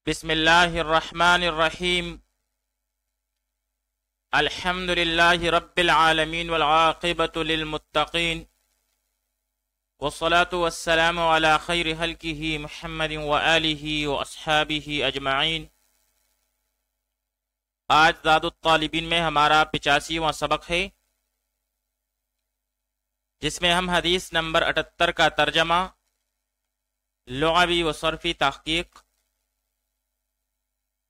بسم اللہ الرحمن الرحیم الحمد للہ رب العالمین والعاقبۃ للمتقین والصلاة والسلام علی خیر خلقہ محمد وآلہ واصحابہ اجمعین۔ آج زاد الطالبین میں ہمارا 85واں سبق ہے، جس میں ہم حدیث نمبر 78 کا ترجمہ، لغوی و صرفی تحقیق،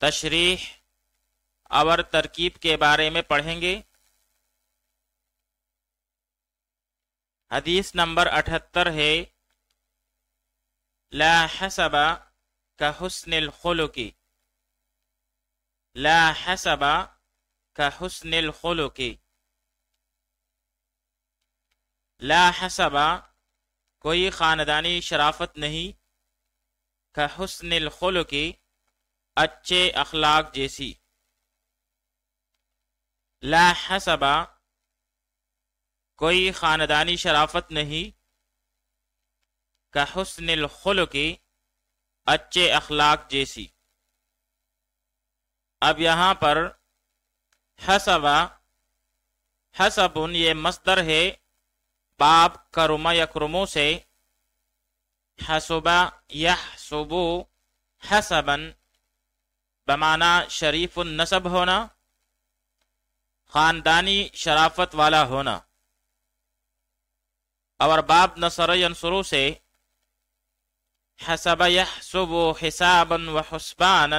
تشریح اور ترکیب کے بارے میں پڑھیں گے۔ حدیث نمبر 78 ہے، لا حسب كحسن الخلق، لا حسب كحسن الخلق، لا حسب کوئی خاندانی شرافت نہیں، كحسن الخلق اچھے اخلاق جیسی، لا حسب کوئی خاندانی شرافت نہیں، كحسن الخلق اچھے اخلاق جیسی۔ اب یہاں پر حسب، حسب یہ مصدر ہے باب کرم یکرمو سے، حسب یحسب حسبا بمعنی شریف النسب ہونا، خاندانی شرافت والا ہونا، اور باب نصر ینصرو سے حسب یحسب حسابا وحسبانا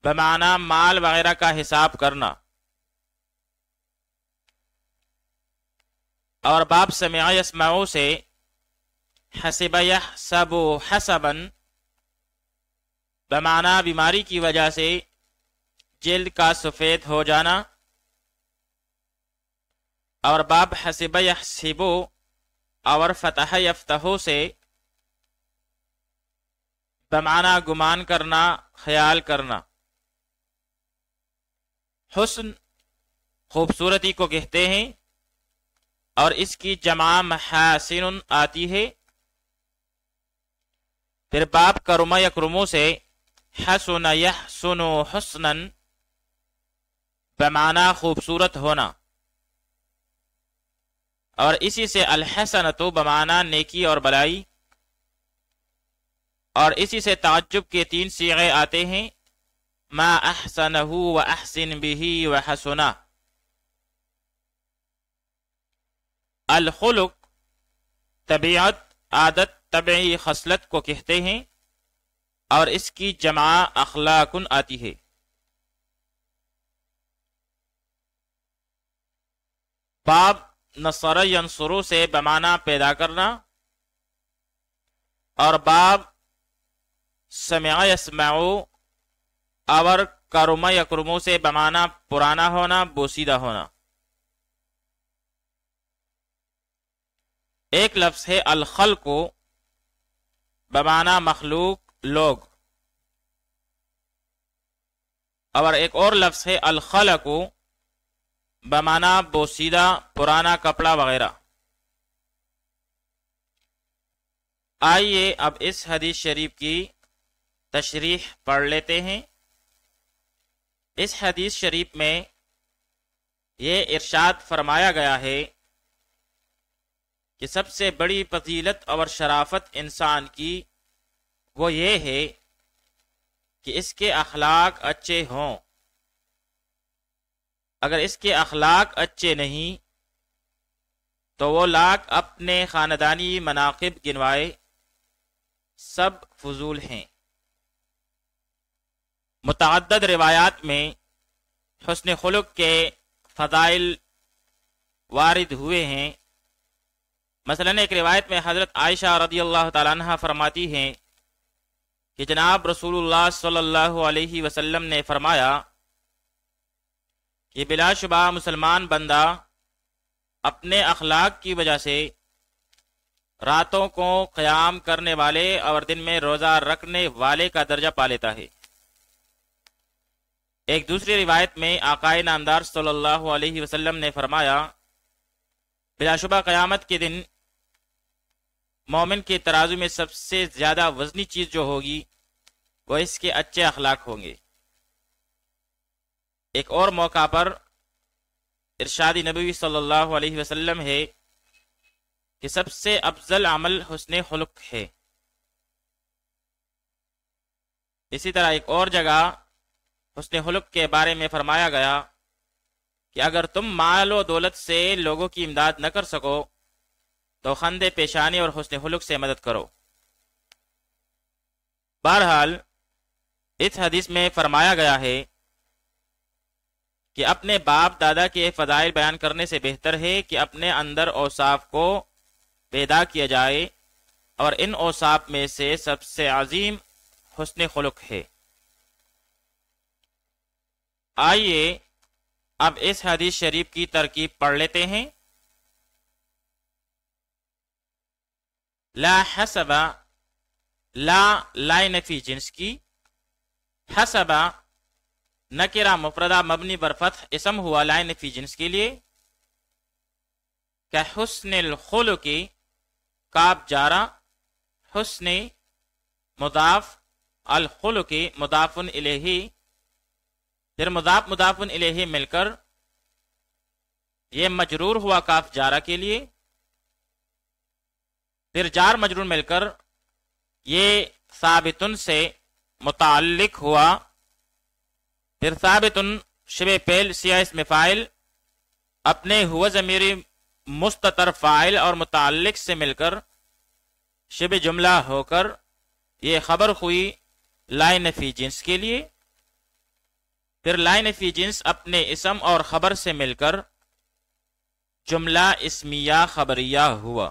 بمعنی مال وغیرہ کا حساب کرنا، اور باب سمع یسمعو سے حسب یحسب حسبا بمعنی بیماری کی وجہ سے جلد کا سفید ہو جانا، اور باب حسب یحسبو اور فتح یفتحو سے بمعنی گمان کرنا، خیال کرنا۔ حسن خوبصورتی کو کہتے ہیں، اور اس کی جمع محاسن آتی ہے۔ پھر باب کرم یکرمو سے حسن یحسن حسنا بمعنی خوبصورت ہونا، اور اسی سے الحسنۃ بمعنی نیکی اور بلائی، اور اسی سے تعجب کے 3 صیغے آتے ہیں، ما احسنہ و احسن به و حسنہ۔ الخلق طبیعت، عادت، طبعی خصلت کو کہتے ہیں، اور اس کی جمع اخلاق آتی ہے۔ باب نصر ینصرو سے بمعنی پیدا کرنا، اور باب سمع یسمعو اور کرم یکرمو سے بمعنی پرانا ہونا، بوسیدہ ہونا۔ ایک لفظ ہے الخلق بمعنی مخلوق، لوگ، اور ایک اور لفظ ہے الخلق بمعنی بوسیدہ، پرانا کپڑا وغیرہ۔ آئیے اب اس حدیث شریف کی تشریح پڑھ لیتے ہیں۔ اس حدیث شریف میں یہ ارشاد فرمایا گیا ہے کہ سب سے بڑی فضیلت اور شرافت انسان کی وہ یہ ہے کہ اس کے اخلاق اچھے ہوں۔ اگر اس کے اخلاق اچھے نہیں تو وہ لاکھ اپنے خاندانی مناقب گنوائے، سب فضول ہیں۔ متعدد روایات میں حسن خلق کے فضائل وارد ہوئے ہیں۔ مثلا ایک روایت میں حضرت عائشہ رضی اللہ تعالیٰ عنہ فرماتی ہیں کہ جناب رسول اللہ صلی اللہ علیہ وسلم نے فرمایا کہ بلا شبہ مسلمان بندہ اپنے اخلاق کی وجہ سے راتوں کو قیام کرنے والے اور دن میں روزہ رکھنے والے کا درجہ پا لیتا ہے۔ ایک دوسری روایت میں آقا نامدار صلی اللہ علیہ وسلم نے فرمایا، بلا شبہ قیامت کے دن مومن کے ترازو میں سب سے زیادہ وزنی چیز جو ہوگی وہ اس کے اچھے اخلاق ہوں گے۔ ایک اور موقع پر ارشاد نبوی صلی اللہ علیہ وسلم ہے کہ سب سے افضل عمل حسن خلق ہے۔ اسی طرح ایک اور جگہ حسن خلق کے بارے میں فرمایا گیا کہ اگر تم مال و دولت سے لوگوں کی امداد نہ کر سکو تو خندے پیشانی اور حسن خلق سے مدد کرو۔ بہرحال اس حدیث میں فرمایا گیا ہے کہ اپنے باپ دادا کے فضائل بیان کرنے سے بہتر ہے کہ اپنے اندر اوصاف کو پیدا کیا جائے، اور ان اوصاف میں سے سب سے عظیم حسن خلق ہے۔ آئیے اب اس حدیث شریف کی ترکیب پڑھ لیتے ہیں۔ لا حسب، لا نفی جنس کی، حسب نکرہ مفردہ مبنی بر فتح اسم ہوا لا نفی جنس کے لیے۔ کہ حسن الخلق کاف جارہ، حسن مضاف، الخلق مضاف الیہ، پھر مضاف مضاف الیہ مل کر یہ مجرور ہوا کاف جارہ کے لیے، پھر جار مجرور مل کر یہ ثابتن سے متعلق ہوا، پھر ثابتن شبہ فعل سیاہ اسم فاعل اپنے ہوا ضمیر مستتر فاعل اور متعلق سے مل کر شبہ جملہ ہو کر یہ خبر ہوئی لا نفی جنس کے لیے، پھر لا نفی جنس اپنے اسم اور خبر سے مل کر جملہ اسمیہ خبریہ ہوا۔